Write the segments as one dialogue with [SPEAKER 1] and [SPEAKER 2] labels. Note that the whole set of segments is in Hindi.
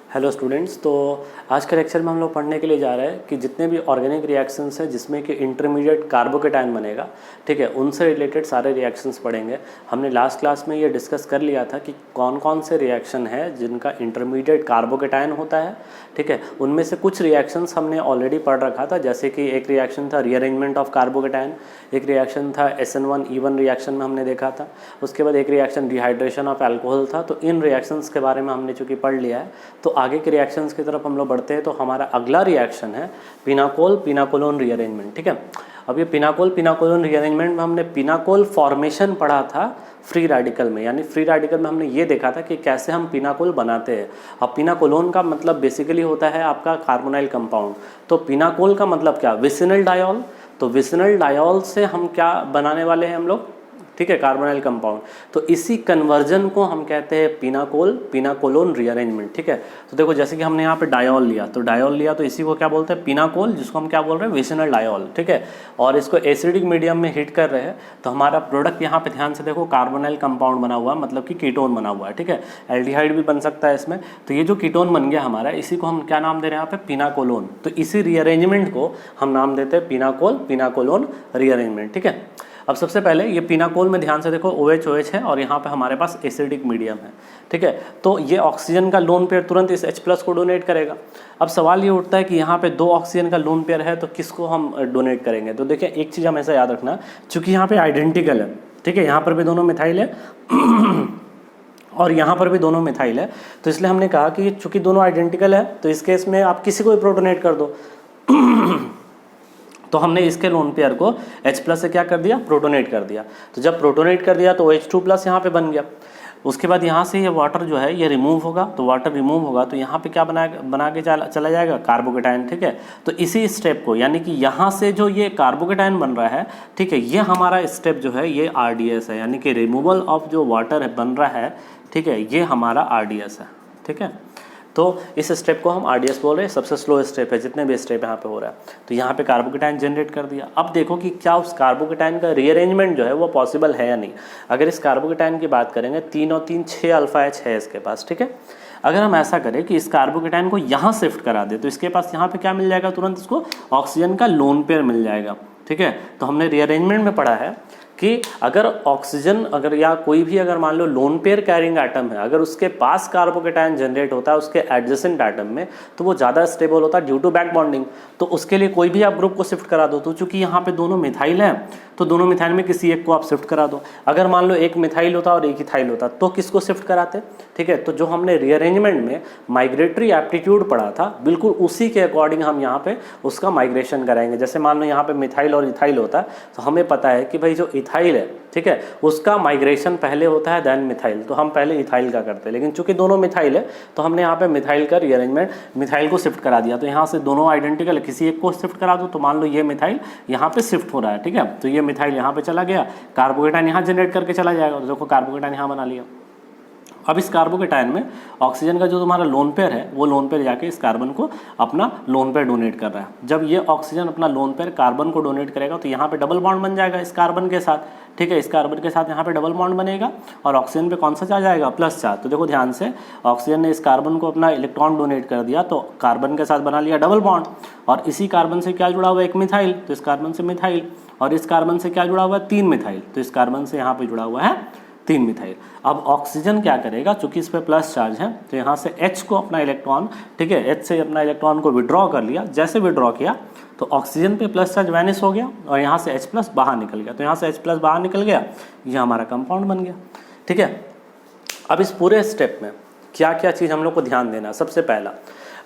[SPEAKER 1] Hello students. तो आज के लेक्चर में हम लोग पढ़ने के लिए जा रहे हैं कि जितने भी ऑर्गेनिक रिएक्शंस हैं जिसमें कि इंटरमीडिएट कार्बोकेटायन बनेगा, ठीक है, उनसे रिलेटेड सारे रिएक्शंस पढ़ेंगे। हमने लास्ट क्लास में ये डिस्कस कर लिया था कि कौन कौन से रिएक्शन है जिनका इंटरमीडिएट कार्बोकेटायन होता है, ठीक है। उनमें से कुछ रिएक्शंस हमने ऑलरेडी पढ़ रखा था, जैसे कि एक रिएक्शन था रीअरेंजमेंट ऑफ कार्बोकेटायन, एक रिएक्शन था SN1E1 रिएक्शन में हमने देखा था, उसके बाद एक रिएक्शन डिहाइड्रेशन ऑफ अल्कोहल था। तो इन रिएक्शंस के बारे में हमने चूँकि पढ़ लिया है, तो आगे के रिएक्शंस की तरफ हम लोग बढ़ते हैं। तो हमारा अगला रिएक्शन है पिनाकोल पिनाकोलोन रीअरेंजमेंट, ठीक है। अब ये पिनाकोल पिनाकोलोन रीअरेंजमेंट में हमने पिनाकोल फॉर्मेशन पढ़ा था फ्री रेडिकल में, यानी फ्री रेडिकल में हमने ये देखा था कि कैसे हम पिनाकोल बनाते हैं। अब पिनाकोलोन का मतलब बेसिकली होता है आपका कार्बोनाइल कंपाउंड, तो पिनाकोल का मतलब क्या, विसिनल डायोल। तो विसिनल डायोल से हम क्या बनाने वाले हैं हम लोग, ठीक है, कार्बोनाइल कंपाउंड। तो इसी कन्वर्जन को हम कहते हैं पिनाकोल पिनाकोलोन रीअरेंजमेंट, ठीक है। तो देखो जैसे कि हमने यहाँ पे डायोल लिया, तो डायोल लिया तो इसी को क्या बोलते हैं, पिनाकोल, जिसको हम क्या बोल रहे हैं, विसिनल डायोल, ठीक है। और इसको एसिडिक मीडियम में हीट कर रहे हैं, तो हमारा प्रोडक्ट यहाँ पे ध्यान से देखो कार्बोनाइल कंपाउंड बना हुआ है, मतलब कि कीटोन बना हुआ है, ठीक है। एल्डिहाइड भी बन सकता है इसमें। तो ये जो कीटोन बन गया हमारा, इसी को हम क्या नाम दे रहे हैं यहाँ पे, पिनाकोलोन। तो इसी रीअरेंजमेंट को हम नाम देते हैं पिनाकोल पिनाकोलोन रीअरेंजमेंट, ठीक है। अब सबसे पहले ये पिनाकोल में ध्यान से देखो OH OH है और यहाँ पे हमारे पास एसिडिक मीडियम है, ठीक है। तो ये ऑक्सीजन का लोन पेयर तुरंत इस H+ को डोनेट करेगा। अब सवाल ये उठता है कि यहाँ पे 2 ऑक्सीजन का लोन पेयर है, तो किसको हम डोनेट करेंगे। तो देखिए एक चीज़ हमेशा याद रखना, चूँकि यहाँ पे आइडेंटिकल है, ठीक है, यहाँ पर भी दोनों मिथाइल है और यहाँ पर भी दोनों मिथाइल है, तो इसलिए हमने कहा कि चूँकि दोनों आइडेंटिकल है तो इस केस में आप किसी को भी प्रोटोनेट कर दो तो हमने इसके लोन पेयर को H+ से क्या कर दिया, प्रोटोनेट कर दिया। तो जब प्रोटोनेट कर दिया तो OH2+ यहाँ पे बन गया। उसके बाद यहाँ से ये वाटर जो है ये रिमूव होगा, तो वाटर रिमूव होगा तो यहाँ पे क्या बना के चला जाएगा, कार्बोकेटायन, ठीक है। तो इसी स्टेप को, यानी कि यहाँ से जो ये कार्बोकेटायन बन रहा है, ठीक है, ये हमारा स्टेप जो है ये RDS है, यानी कि रिमूवल ऑफ जो वाटर बन रहा है, ठीक है, ये हमारा RDS है, ठीक है। तो इस स्टेप को हम RDS बोल रहे हैं, सबसे स्लो स्टेप है जितने भी स्टेप यहाँ पे हो रहा है। तो यहाँ पे कार्बोकेटायन जनरेट कर दिया। अब देखो कि क्या उस कार्बोकेटायन का रीअरेंजमेंट जो है वो पॉसिबल है या नहीं। अगर इस कार्बोकेटायन की बात करेंगे, 3 और 3 6 अल्फा H है इसके पास, ठीक है। अगर हम ऐसा करें कि इस कार्बोकेटायन को यहाँ शिफ्ट करा दे, तो इसके पास यहाँ पे क्या मिल जाएगा, तुरंत इसको ऑक्सीजन का लोन पेयर मिल जाएगा, ठीक है। तो हमने रीअरेंजमेंट में पढ़ा है कि अगर ऑक्सीजन, अगर या कोई भी अगर मान लो लोन पेयर कैरिंग एटम है, अगर उसके पास कार्बोकेटायन जनरेट होता है उसके एडजेसेंट एटम में, तो वो ज़्यादा स्टेबल होता है ड्यू टू बैक बॉन्डिंग। तो उसके लिए कोई भी आप ग्रुप को शिफ्ट करा दो, तो चूंकि यहाँ पे दोनों मिथाइल हैं तो दोनों मिथाइल में किसी एक को आप शिफ्ट करा दो। अगर मान लो एक मिथाइल होता और एक इथाइल होता तो किसको शिफ्ट कराते, ठीक है। तो जो हमने रीअरेंजमेंट में माइग्रेटरी एप्टीट्यूड पढ़ा था, बिल्कुल उसी के अकॉर्डिंग हम यहाँ पे उसका माइग्रेशन कराएंगे। जैसे मान लो यहाँ पे मिथाइल और इथाइल होता है, तो हमें पता है कि भाई जो इथाइल है, ठीक है, उसका माइग्रेशन पहले होता है देन मिथाइल, तो हम पहले इथाइल का करते हैं। लेकिन चूंकि दोनों मिथाइल है तो हमने यहाँ पे मिथाइल का रीअरेंजमेंट, मिथाइल को शिफ्ट करा दिया। तो यहाँ से दोनों आइडेंटिकल है, किसी एक को शिफ्ट करा दो, तो मान लो ये मिथाइल यहाँ पे शिफ्ट हो रहा है, ठीक है। तो ये मिथाइल यहाँ पे चला गया, कार्बोकेटायन यहाँ जनरेट करके चला जाएगा, तो देखो कार्बोकेटायन यहाँ बना लिया। अब इस कार्बोकेटायन में ऑक्सीजन का जो तुम्हारा लोन पेयर है, वो लोन पेयर जाके इस कार्बन को अपना लोन पेयर डोनेट कर रहा है। जब ये ऑक्सीजन अपना लोन पेयर कार्बन को डोनेट करेगा तो यहाँ पे डबल बॉन्ड बन जाएगा इस कार्बन के साथ, ठीक है। इस कार्बन के साथ यहाँ पे डबल बॉन्ड बनेगा और ऑक्सीजन पे कौन सा चार्ज आएगा, प्लस चार्ज। तो देखो ध्यान से, ऑक्सीजन ने इस कार्बन को अपना इलेक्ट्रॉन डोनेट कर दिया, तो कार्बन के साथ बना लिया डबल बॉन्ड। और इसी कार्बन से क्या जुड़ा हुआ है, एक मिथाइल, तो इस कार्बन से मिथाइल। और इस कार्बन से क्या जुड़ा हुआ है, 3 मिथाइल, तो इस कार्बन से यहाँ पे जुड़ा हुआ है 3 मिथाइल। अब ऑक्सीजन क्या करेगा, चूंकि इस पे प्लस चार्ज है, तो यहाँ से H को अपना इलेक्ट्रॉन, ठीक है, H से अपना इलेक्ट्रॉन को विड्रॉ कर लिया। जैसे विड्रॉ किया तो ऑक्सीजन पे प्लस चार्ज वैनिश हो गया और यहाँ से H+ बाहर निकल गया। तो यहाँ से H+ बाहर निकल गया, ये हमारा कंपाउंड बन गया, ठीक है। अब इस पूरे स्टेप में क्या क्या चीज़ हम लोग को ध्यान देना, सबसे पहला,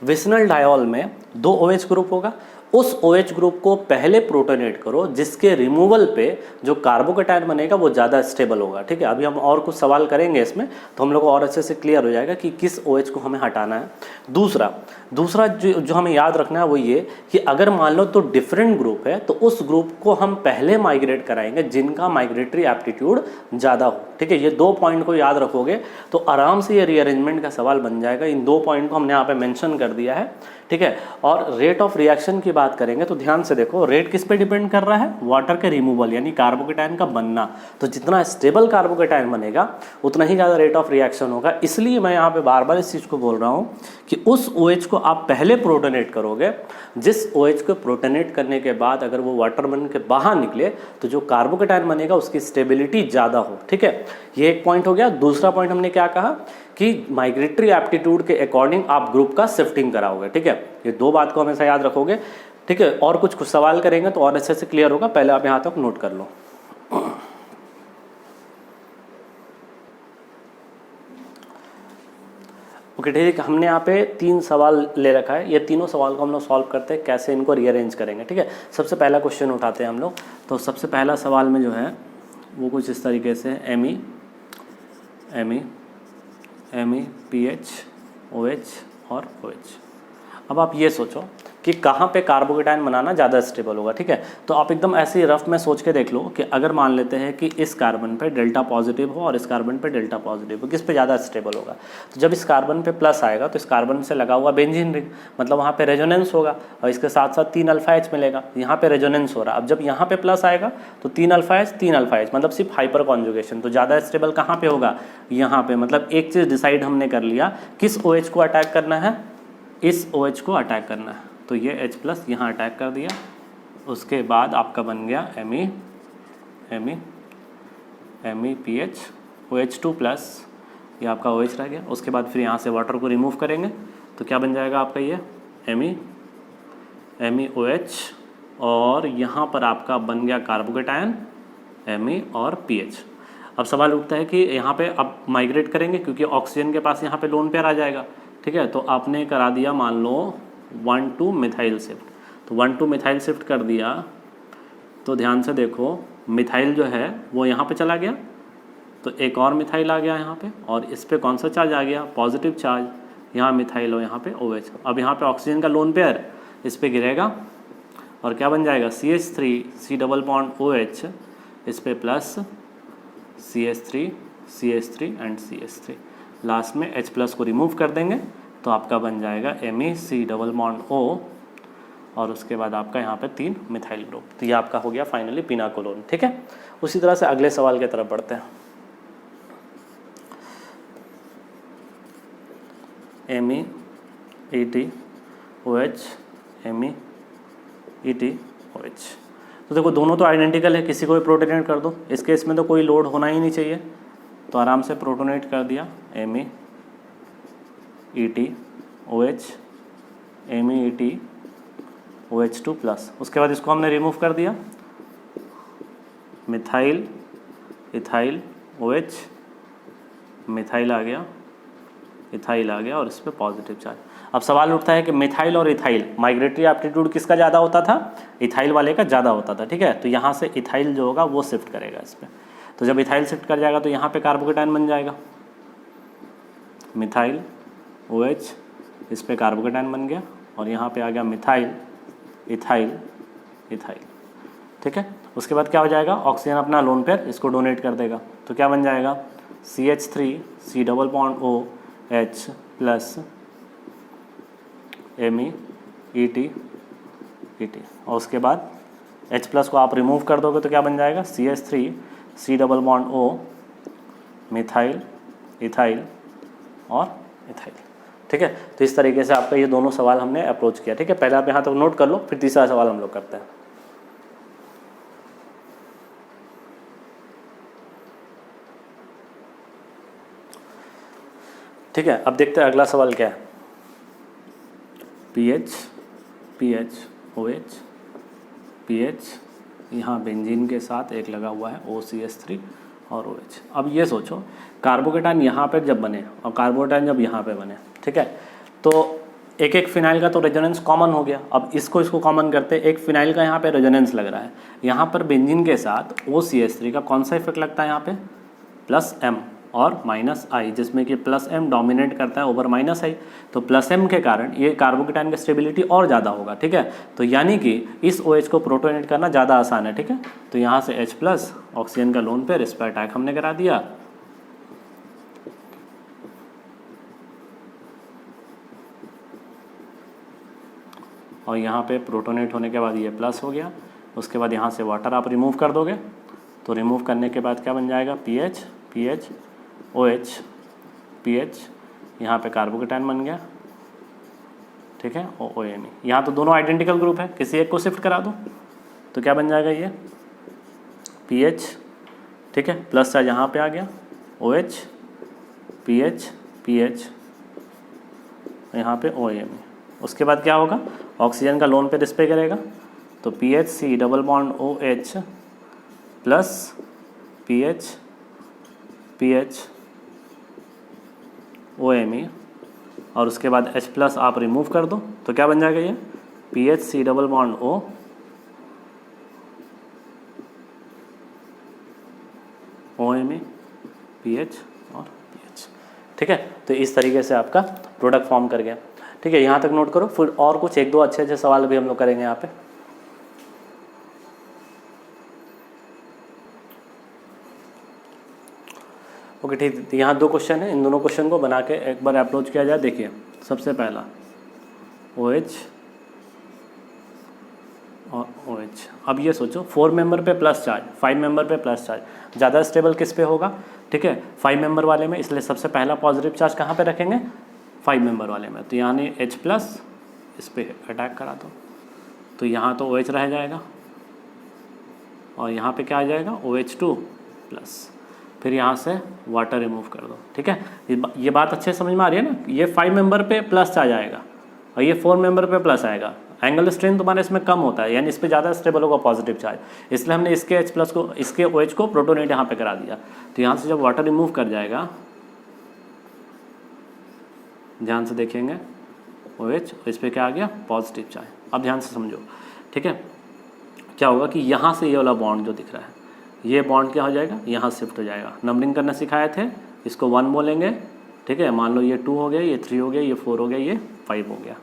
[SPEAKER 1] विसिनल डायोल में 2 OH ग्रुप होगा, उस OH ग्रुप को पहले प्रोटोनेट करो जिसके रिमूवल पे जो कार्बोकेटायन बनेगा वो ज़्यादा स्टेबल होगा, ठीक है। अभी हम और कुछ सवाल करेंगे इसमें, तो हम लोग को और अच्छे से क्लियर हो जाएगा कि किस OH को हमें हटाना है। दूसरा जो हमें याद रखना है वो ये कि अगर मान लो तो डिफरेंट ग्रुप है, तो उस ग्रुप को हम पहले माइग्रेट कराएंगे जिनका माइग्रेटरी एप्टीट्यूड ज़्यादा हो, ठीक है। ये 2 पॉइंट को याद रखोगे तो आराम से ये रीअरेंजमेंट का सवाल बन जाएगा। इन 2 पॉइंट को हमने यहाँ पे मेंशन कर दिया है, ठीक है। और रेट ऑफ रिएक्शन की बात करेंगे तो ध्यान से देखो, रेट किस पे डिपेंड कर रहा है, वाटर के रिमूवल यानी कार्बोकेटायन का बनना। तो जितना स्टेबल कार्बोकेटायन बनेगा उतना ही ज़्यादा रेट ऑफ रिएक्शन होगा। इसलिए मैं यहाँ पे बार बार इस चीज़ को बोल रहा हूँ कि उस OH को आप पहले प्रोटोनेट करोगे, जिस OH को प्रोटोनेट करने के बाद अगर वो वाटर बन के बाहर निकले तो जो कार्बोकेटायन बनेगा उसकी स्टेबिलिटी ज़्यादा हो। ठीक है, ये एक पॉइंट हो गया। दूसरा पॉइंट हमने क्या कहा कि माइग्रेटरी एप्टीट्यूड के अकॉर्डिंग आप ग्रुप का शिफ्टिंग कराओगे। ठीक है, ये दो बात को हमेशा याद रखोगे। ठीक है, और कुछ सवाल करेंगे तो और अच्छे से क्लियर होगा, पहले आप यहाँ तक नोट कर लो। ओके ठीक है, हमने यहाँ पे 3 सवाल ले रखा है। ये तीनों सवाल को हम लोग सॉल्व करते हैं, कैसे इनको रीअरेंज करेंगे। ठीक है, सबसे पहला क्वेश्चन उठाते हैं हम लोग। तो सबसे पहला सवाल में जो है वो कुछ इस तरीके से Me PH OH और OH। अब आप ये सोचो कि कहाँ पे कार्बोकेटायन बनाना ज़्यादा स्टेबल होगा। ठीक है, तो आप एकदम ऐसे ही रफ में सोच के देख लो कि अगर मान लेते हैं कि इस कार्बन पे डेल्टा पॉजिटिव हो और इस कार्बन पे डेल्टा पॉजिटिव हो, किस पे ज़्यादा स्टेबल होगा। तो जब इस कार्बन पे प्लस आएगा तो इस कार्बन से लगा हुआ बेंजीन रिंग, मतलब वहाँ पे रेजोनेंस होगा और इसके साथ साथ 3 अल्फा H मिलेगा। यहाँ पे रेजोनेंस हो रहा है। अब जब यहाँ पे प्लस आएगा तो 3 अल्फा H मतलब सिर्फ हाइपर कॉन्जुगेशन। तो ज़्यादा स्टेबल कहाँ पे होगा, यहाँ पे। मतलब एक चीज़ डिसाइड हमने कर लिया, किस OH को अटैक करना है, इस OH को अटैक करना है। तो ये H+ यहाँ अटैक कर दिया। उसके बाद आपका बन गया MePH OH2+, ये आपका OH रह गया। उसके बाद फिर यहाँ से वाटर को रिमूव करेंगे तो क्या बन जाएगा आपका ये MeOH, और यहाँ पर आपका बन गया कार्बोकेटायन Me और PH। अब सवाल उठता है कि यहाँ पे अब माइग्रेट करेंगे क्योंकि ऑक्सीजन के पास यहाँ पे लोन पेयर आ जाएगा। ठीक है, तो आपने करा दिया मान लो 1,2 मिथाइल शिफ्ट। तो 1,2 मिथाइल शिफ्ट कर दिया तो ध्यान से देखो, मिथाइल जो है वो यहाँ पे चला गया तो एक और मिथाइल आ गया यहाँ पे, और इस पे कौन सा चार्ज आ गया, पॉजिटिव चार्ज। यहाँ मिथाइल और यहाँ पे OH। अब यहाँ पे ऑक्सीजन का लोन पेयर इस पे गिरेगा और क्या बन जाएगा, CH3 C double bond OH, इस पे plus CH3 and CH3। Last में H+ को रिमूव कर देंगे तो आपका बन जाएगा MeC डबल बॉन्ड O, और उसके बाद आपका यहाँ पे 3 मिथाइल ग्रुप। तो ये आपका हो गया फाइनली पिनाकोलोन। ठीक है, उसी तरह से अगले सवाल की तरफ बढ़ते हैं। MEET OH MEET OH। तो देखो दोनों तो आइडेंटिकल है, किसी को भी प्रोटोनेट कर दो। इस केस में तो कोई लोड होना ही नहीं चाहिए, तो आराम से प्रोटोनेट कर दिया MEET OH MEET OH2+। उसके बाद इसको हमने रिमूव कर दिया, मिथाइल इथाइल OH, मिथाइल आ गया, इथाइल आ गया और इस पर पॉजिटिव चार्ज। अब सवाल उठता है कि मिथाइल और इथाइल माइग्रेटरी एप्टीट्यूड किसका ज़्यादा होता था, इथाइल वाले का ज़्यादा होता था। ठीक है, तो यहाँ से इथाइल जो होगा वो शिफ्ट करेगा इस पर। तो जब इथाइल शिफ्ट कर जाएगा तो यहाँ पे कार्बोकेटायन बन जाएगा, मिथाइल OH, इस पे कार्बोकेटायन बन गया, और यहाँ पे आ गया मिथाइल इथाइल इथाइल। ठीक है, उसके बाद क्या हो जाएगा, ऑक्सीजन अपना लोन पेयर इसको डोनेट कर देगा। तो क्या बन जाएगा, CH3 C double bond OH plus MEET और उसके बाद H+ को आप रिमूव कर दोगे तो क्या बन जाएगा, CH3 C double bond O, methyl ethyl और इथाइल। ठीक है, तो इस तरीके से आपका ये दोनों सवाल हमने अप्रोच किया। ठीक है, पहले आप यहाँ तक नोट कर लो, फिर तीसरा सवाल हम लोग करते हैं। ठीक है, अब देखते हैं अगला सवाल क्या है। PH OH PH, यहाँ बेंजीन के साथ एक लगा हुआ है OCH3 और OH। अब ये सोचो कार्बोकेटायन यहाँ पे जब बने और कार्बोकेटायन जब यहाँ पे बने, ठीक है, तो एक एक फिनाइल का तो रेजोनेंस कॉमन हो गया। अब इसको कॉमन करते, एक फिनाइल का यहाँ पे रेजोनेंस लग रहा है, यहाँ पर बेंजीन के साथ OCH3 का कौन सा इफेक्ट लगता है यहाँ पे, +M और -I, जिसमें कि +M डोमिनेट करता है ओवर -I। तो +M के कारण ये कार्बोकेटायन की स्टेबिलिटी और ज़्यादा होगा। ठीक है, तो यानी कि इस OH को प्रोटोनेट करना ज़्यादा आसान है। ठीक है, तो यहाँ से H+ ऑक्सीजन का लोन पेयर, इस पर अटैक हमने करा दिया। और यहाँ पे प्रोटोनेट होने के बाद ये प्लस हो गया। उसके बाद यहाँ से वाटर आप रिमूव कर दोगे, तो रिमूव करने के बाद क्या बन जाएगा, PH PH OH PH, यहाँ पे कार्बोकेटायन बन गया, ठीक है, और OMe। यहाँ तो दोनों आइडेंटिकल ग्रुप है, किसी एक को शिफ्ट करा दो तो क्या बन जाएगा, ये PH, ठीक है, प्लस चार्ज यहाँ पे आ गया, OH PH PH, यहाँ पे OMe। उसके बाद क्या होगा, ऑक्सीजन का लोन पे डिस्प्ले करेगा, तो PHC double bond OH plus PH PH OMe, और उसके बाद H प्लस आप रिमूव कर दो तो क्या बन जाएगा, ये PHC double bond O OMe PH और PH, ठीक है। तो इस तरीके से आपका प्रोडक्ट फॉर्म कर गया, ठीक है। यहाँ तक नोट करो, फिर और कुछ एक दो अच्छे सवाल भी हम लोग करेंगे यहाँ पे। ओके ठीक, यहाँ 2 क्वेश्चन है, इन दोनों क्वेश्चन को बना के एक बार अप्रोच किया जाए। देखिए सबसे पहला OH और OH। अब ये सोचो 4 मेंबर पे प्लस चार्ज, 5 मेंबर पे प्लस चार्ज, ज़्यादा स्टेबल किस पे होगा, ठीक है, 5 मेंबर वाले में, इसलिए सबसे पहला पॉजिटिव चार्ज कहाँ पे रखेंगे, 5 मेंबर वाले में। तो यानी H प्लस इस पर अटैक करा दो, तो यहाँ तो OH रह जाएगा और यहाँ पे क्या आ जाएगा, OH2 प्लस, फिर यहाँ से वाटर रिमूव कर दो, ठीक है। ये बात अच्छे समझ में आ रही है ना, ये 5 मेंबर पे प्लस चार्ज आएगा और ये 4 मेंबर पे प्लस आएगा। एंगल स्ट्रेंथ तुम्हारा इसमें कम होता है, यानी इस पर ज़्यादा स्टेबल होगा पॉजिटिव चार्ज, इसलिए हमने इसके H प्लस को, इसके OH को प्रोटोनेट यहाँ पे करा दिया। तो यहाँ से जब वाटर रिमूव कर जाएगा, ध्यान से देखेंगे OH, इस पर क्या आ गया, पॉजिटिव चार्ज। अब ध्यान से समझो, ठीक है, क्या होगा कि यहाँ से ये वाला बॉन्ड जो दिख रहा है, ये बॉन्ड क्या हो जाएगा, यहाँ शिफ्ट हो जाएगा। नंबरिंग करना सिखाए थे, इसको 1 बोलेंगे, ठीक है, मान लो ये 2 हो गया, ये 3 हो गया, ये 4 हो गया, ये 5 हो गया।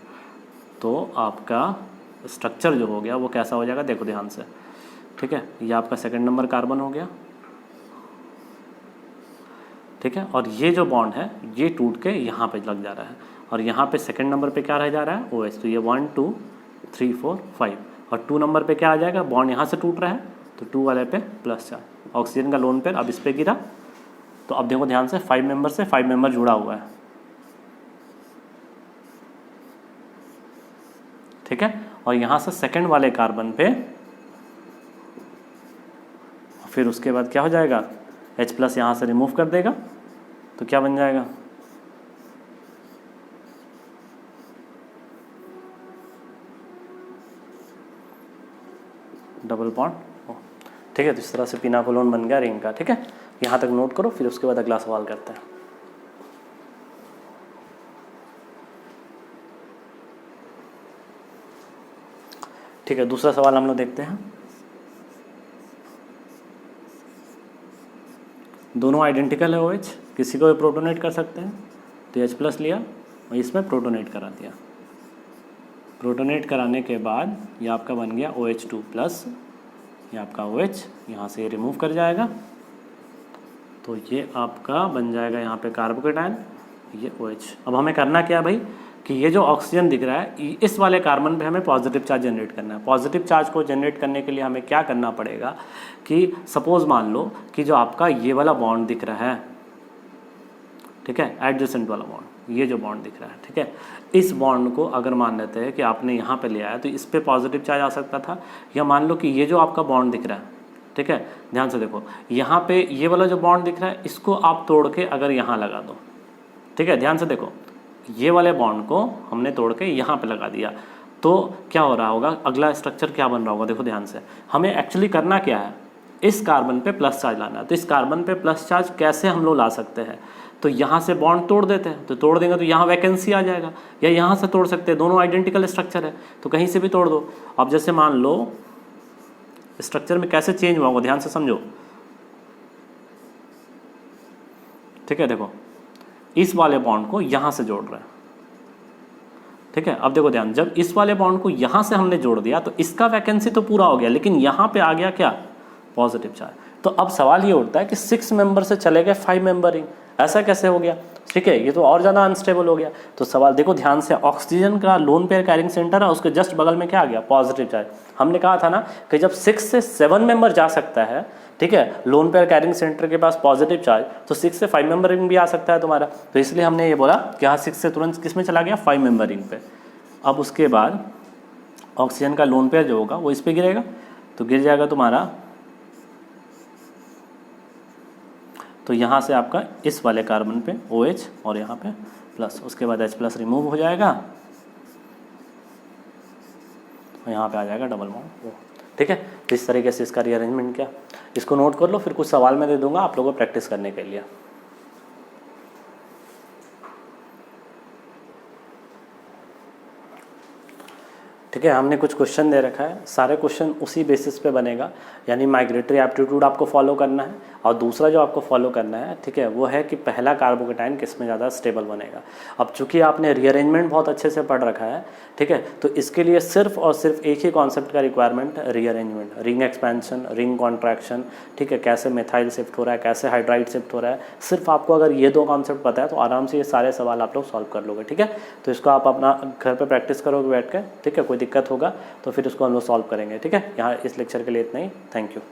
[SPEAKER 1] तो आपका स्ट्रक्चर जो हो गया वो कैसा हो जाएगा, देखो ध्यान से, ठीक है। ये आपका सेकंड नंबर कार्बन हो गया, ठीक है, और ये जो बॉन्ड है ये टूट के यहाँ पे लग जा रहा है, और यहाँ पे सेकंड नंबर पे क्या रह जा रहा है, OH। तो ये 1 2 3 4 5, और 2 नंबर पे क्या आ जाएगा, बॉन्ड यहाँ से टूट रहा है, तो 2 वाले पे प्लस चार्ज, ऑक्सीजन का लोन पेयर अब इस पे गिरा। तो अब देखो ध्यान से, 5 मेंबर से 5 मेंबर जुड़ा हुआ है, ठीक है, और यहाँ से सेकंड वाले कार्बन पे फिर उसके बाद क्या हो जाएगा, H प्लस यहाँ से रिमूव कर देगा, तो क्या बन जाएगा, डबल बॉन्ड, ठीक है। तो इस तरह से पिनाकोलोन बन गया रिंग का, ठीक है। यहाँ तक नोट करो, फिर उसके बाद अगला सवाल करते हैं। ठीक है, दूसरा सवाल हम लोग देखते हैं। दोनों आइडेंटिकल है OH, किसी को भी प्रोटोनेट कर सकते हैं, तो H प्लस लिया और इसमें प्रोटोनेट करा दिया। प्रोटोनेट कराने के बाद ये आपका बन गया OH2 प्लस, ये आपका OH यहाँ से रिमूव कर जाएगा, तो ये आपका बन जाएगा यहाँ पे कार्बोकेटायन, ये OH। अब हमें करना क्या है भाई, कि ये जो ऑक्सीजन दिख रहा है इस वाले कार्बन पे हमें पॉजिटिव चार्ज जनरेट करना है। पॉजिटिव चार्ज को जनरेट करने के लिए हमें क्या करना पड़ेगा कि सपोज मान लो कि जो आपका ये वाला बॉन्ड दिख रहा है, ठीक है, एडजेसेंट वाला बॉन्ड, ये जो बॉन्ड दिख रहा है, ठीक है, इस बॉन्ड को अगर मान लेते हैं कि आपने यहाँ पे ले आया तो इस पर पॉजिटिव चार्ज आ सकता था, या मान लो कि ये जो आपका बॉन्ड दिख रहा है, ठीक है, ध्यान से देखो, यहाँ पे ये वाला जो बॉन्ड दिख रहा है इसको आप तोड़ के अगर यहाँ लगा दो, ठीक है, ध्यान से देखो, ये वाले बॉन्ड को हमने तोड़ के यहाँ पे लगा दिया, तो क्या हो रहा होगा, अगला स्ट्रक्चर क्या बन रहा होगा, देखो ध्यान से। हमें एक्चुअली करना क्या है, इस कार्बन पे प्लस चार्ज लाना है। तो इस कार्बन पे प्लस चार्ज कैसे हम लोग ला सकते हैं, तो यहाँ से बॉन्ड तोड़ देते हैं, तो तोड़ देंगे तो यहाँ वैकेंसी आ जाएगा, या यहाँ से तोड़ सकते हैं, दोनों आइडेंटिकल स्ट्रक्चर है तो कहीं से भी तोड़ दो। अब जैसे मान लो स्ट्रक्चर में कैसे चेंज हुआ होगा, ध्यान से समझो, ठीक है, देखो इस वाले बॉन्ड को यहाँ से जोड़ रहे हैं, ठीक है। अब देखो ध्यान, जब इस वाले बॉन्ड को यहाँ से हमने जोड़ दिया तो इसका वैकेंसी तो पूरा हो गया, लेकिन यहाँ पे आ गया क्या, पॉजिटिव चार्ज। तो अब सवाल ये उठता है कि 6 मेंबर से चले गए 5 मेंबरिंग, ऐसा कैसे हो गया। ठीक है, ये तो और ज़्यादा अनस्टेबल हो गया। तो सवाल देखो ध्यान से, ऑक्सीजन का लोन पेयर कैरिंग सेंटर है, उसके जस्ट बगल में क्या आ गया, पॉजिटिव चार्ज। हमने कहा था ना कि जब 6 से 7 मेंबर जा सकता है, ठीक है, लोन पेयर कैरिंग सेंटर के पास पॉजिटिव चार्ज, तो 6 से 5 मेंबर रिंग भी आ सकता है तुम्हारा। तो इसलिए हमने ये बोला कि यहाँ 6 से तुरंत किस में चला गया, 5 मेंबर रिंग पे। अब उसके बाद ऑक्सीजन का लोन पेयर जो होगा वो इस पर गिरेगा, तो गिर जाएगा तुम्हारा, तो यहाँ से आपका इस वाले कार्बन पे OH और यहाँ पे प्लस, उसके बाद H+ रिमूव हो जाएगा और यहाँ पे आ जाएगा डबल बॉन्ड। ठीक है, तो इस तरीके से इसका रीअरेंजमेंट किया। इसको नोट कर लो, फिर कुछ सवाल मैं दे दूंगा आप लोगों को प्रैक्टिस करने के लिए। ठीक है, हमने कुछ क्वेश्चन दे रखा है, सारे क्वेश्चन उसी बेसिस पे बनेगा, यानी माइग्रेटरी एप्टीट्यूड आपको फॉलो करना है, और दूसरा जो आपको फॉलो करना है, ठीक है, वो है कि पहला कार्बोकेटाइन किस में ज़्यादा स्टेबल बनेगा। अब चूंकि आपने रीअरेंजमेंट बहुत अच्छे से पढ़ रखा है, ठीक है, तो इसके लिए सिर्फ और सिर्फ एक ही कॉन्सेप्ट का requirement, rearrangement, ring expansion, ring contraction, ठीक है, कैसे मिथाइल शिफ्ट हो रहा है, कैसे हाइड्राइड शिफ्ट हो रहा है। सिर्फ आपको अगर ये 2 कॉन्सेप्ट पता है तो आराम से ये सारे सवाल आप लोग सॉल्व कर लोगे। ठीक है, तो इसको आप अपना घर पर प्रैक्टिस करोगे बैठ के, ठीक है, कोई दिक्कत होगा तो फिर उसको हम लोग सॉल्व करेंगे। ठीक है, यहाँ इस लेक्चर के लिए इतना ही, थैंक यू।